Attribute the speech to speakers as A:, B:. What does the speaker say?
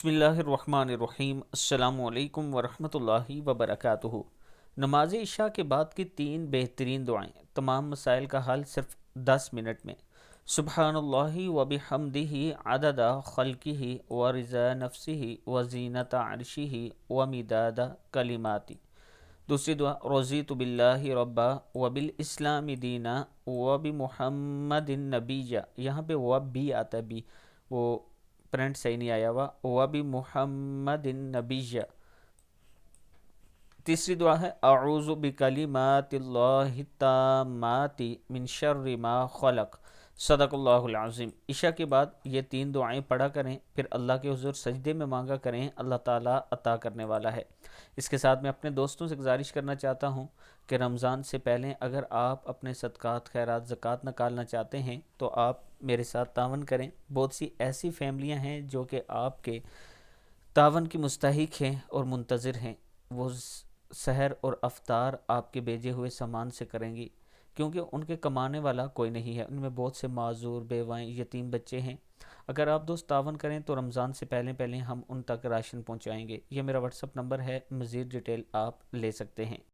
A: बिस्मिल्लाहिर्रहमानिर्रहीम। अस्सलामु अलैकुम वरहमतुल्लाहि वबरकातुहू। नमाज इशा के बाद की तीन बेहतरीन दुआएं, तमाम मसाइल का हल सिर्फ 10 मिनट में। सुब्हानल्लाहि व बिहम्दिही अददा खल्किही व रिज़ा नफ्सिही व ज़ीनता अर्शिही व मिदादा कलिमाती। दूसरी दुआ, रज़ीतु बिल्लाहि रब्बा व बिल इस्लामी दीना व बि मुहम्मदिन नबीया। यहाँ पे व भी आता है, भी वो प्रिंट सही नहीं आया हुआ, व बि मुहम्मदिन नबीया। तीसरी दुआ है, अऊज़ु बिकलिमातिल्लाहि ताम्माति मिन शर्रि मा खलक। सदक़ल्लाहुल अज़ीम। इशा के बाद ये तीन दुआएं पढ़ा करें, फिर अल्लाह के हुज़ूर सजदे में मांगा करें, अल्लाह ताला अता करने वाला है। इसके साथ मैं अपने दोस्तों से गुजारिश करना चाहता हूँ कि रमज़ान से पहले अगर आप अपने सदक़ात खैरात ज़कात निकालना चाहते हैं तो आप मेरे साथ तावन करें। बहुत सी ऐसी फैमिलियाँ हैं जो कि आपके तावन की मुस्तहिक हैं और मुंतज़िर हैं। वो सहर और अफ्तार आपके भेजे हुए सामान से करेंगी, क्योंकि उनके कमाने वाला कोई नहीं है। उनमें बहुत से माजूर, बेवाएँ, यतीम बच्चे हैं। अगर आप दोस्त तावन करें तो रमज़ान से पहले पहले हम उन तक राशन पहुंचाएंगे। ये मेरा व्हाट्सअप नंबर है, मज़ीद डिटेल आप ले सकते हैं।